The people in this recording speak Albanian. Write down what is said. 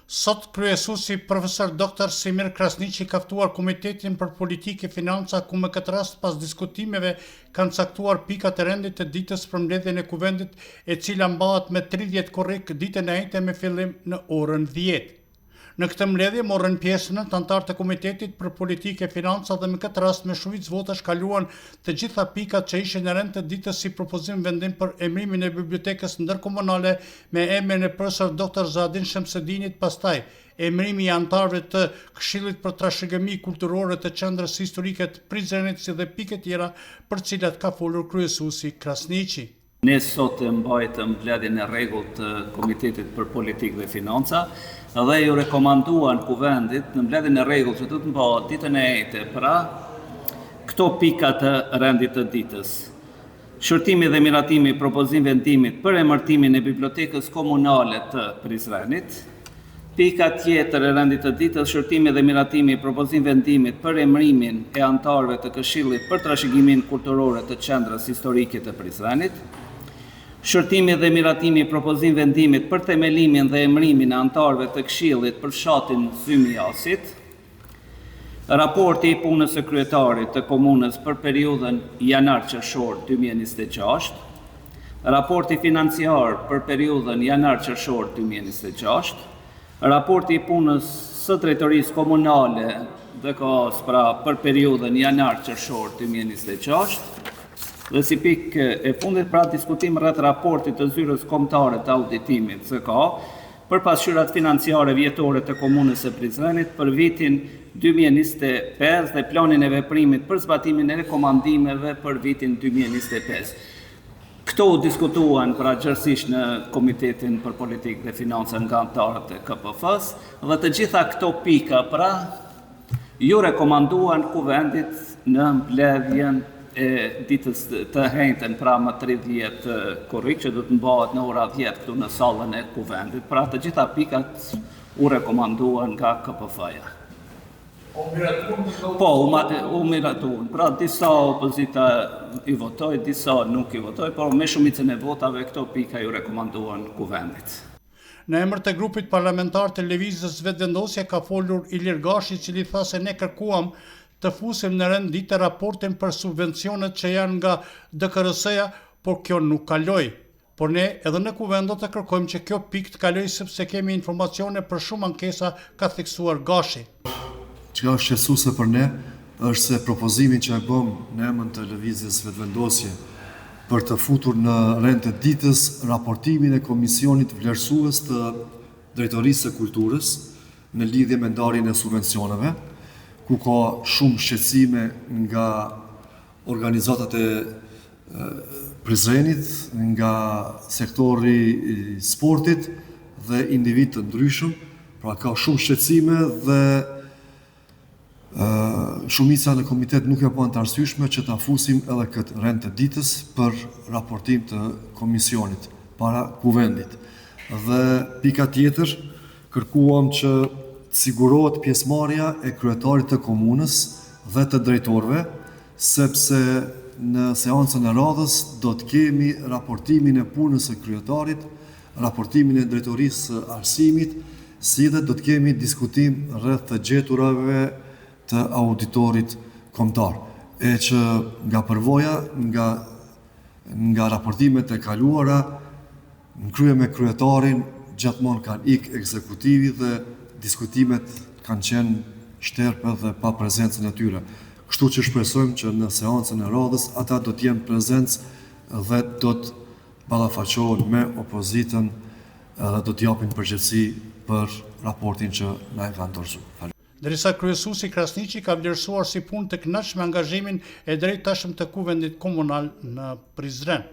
Sot kryesuesi profesor Dr. Semir Krasniqi ka ftuar Komitetin për Politikë e Financa ku me këtë rast pas diskutimeve kanë caktuar pikat e rendit të ditës për mbledhjen e kuvendit e cila mbahet me 30 korrik ditën e njëjtë me fillim në orën 10. Në këtë mbledhje morën pjesë nëntë anëtarë të Komitetit për Politikë e Financa dhe me këtë rast me shumicë votash kaluan të gjitha pikat që ishin në rend të ditës si propozim vendim për emrimin e bibliotekës ndërkomunale me emrin e profesor Dr. Zadin Shemsedinit, pastaj emrimi i anëtarëve të Këshillit për Trashëgimi Kulturore të Qendrës Historike të Prizrenit si dhe pikë tjera për cilat ka folur kryesuesi Krasniqi. Ne sot mbajtëm mbledhjen e rregullt të Komitetit për Politikë dhe Financa dhe ju rekomanduan kuvendit në mbledhjen e rregullt që do të mbahet ditën e njëjtë pra këto pika të rendit të ditës. Shërtimi dhe miratimi i propozim vendimit për emërtimin e bibliotekës komunale të Prizrenit. Pika tjetër e rendit të ditës, shërtimi dhe miratimi i propozim vendimit për emrimin e anëtarëve të Këshillit për Trashëgimin Kulturore të Qendrës Historike të Prizrenit. Shërtimi dhe miratimi i propozim vendimit për themelimin dhe emrimin e anëtarëve të Këshillit për fshatin Zymiasit. Raporti i punës së kryetarit të komunës për periudhën janar-qershor 2026. Raporti financiar për periudhën janar-qershor 2026. Raporti i punës së drejtorisë komunale DKA-s për periudhën janar-qershor 2026. Dhe si pikë e fundit diskutim rreth raportit të zyrës kombëtare të auditimit SK për pasqyrat financiare vjetore të komunës së Prizrenit për vitin 2025 dhe planin e veprimit për zbatimin e rekomandimeve për vitin 2025. Këto u diskutuan gjërësisht në Komitetin për Politikë dhe Financa nga anëtarët e KPF-s dhe të gjitha këto pika ju rekomanduan kuvendit në mbledhjen e ditës të njëjtën më 30 korrik që do të mbahet në ora 10 këtu në sallën e kuvendit. Pra të gjitha pikat u rekomanduan nga KPF-ja. U miratuan. Pra disa opozita i votoi, disa nuk i votoi, por me shumicën e votave këto pika ju rekomanduan kuvendit. Në emër të grupit parlamentar të Lëvizjes Vetëvendosje ka folur Ilir Gashi, i cili tha se ne kërkuam të fusim në rend ditë raportin për subvencionet që janë nga DKRS-ja, por kjo nuk kaloi. Por ne edhe në kuvend do të kërkojmë që kjo pikë të kaloj sepse kemi informacione për shumë ankesa, ka theksuar Gashi. Çka është shqetësuese për ne është se propozimin që e bëm në emër të Lëvizjes Vetëvendosje për të futur në rend të ditës raportimin e Komisionit Vlerësues të Drejtorisë së Kulturës në lidhje me ndarjen e subvencioneve, ku ka shumë shqetësime nga organizatat e Prizrenit, nga sektori i sportit dhe individ të ndryshëm, pra ka shumë shqetësime dhe shumica në komitet nuk e të arsyeshme që ta fusim edhe këtë rend të ditës për raportim të komisionit para kuvendit. Dhe pika tjetër, kërkuam që sigurohet pjesëmarrja e kryetarit të komunës dhe të drejtorëve, sepse në seancën e radhës do të kemi raportimin e punës së kryetarit, raportimin e drejtorisë së arsimit, si dhe do të kemi diskutim rreth të gjeturave të auditorit kombëtar. E që nga përvoja, nga raportimet e kaluara, në krye me kryetarin, gjithmonë kanë ikë ekzekutivi dhe diskutimet kanë qenë shterpe dhe pa prezencën e tyre. Kështu që shpresojmë që në seancën e radhës ata do të jenë prezencë dhe do të ballafaqohen me opozitën dhe do të japin përgjegjësi për raportin që na e kanë dorëzuar. Derisa kryesuesi Krasniqi ka vlerësuar si punë të kënaqshme angazhimin e drejtashëm të kuvendit komunal në Prizren.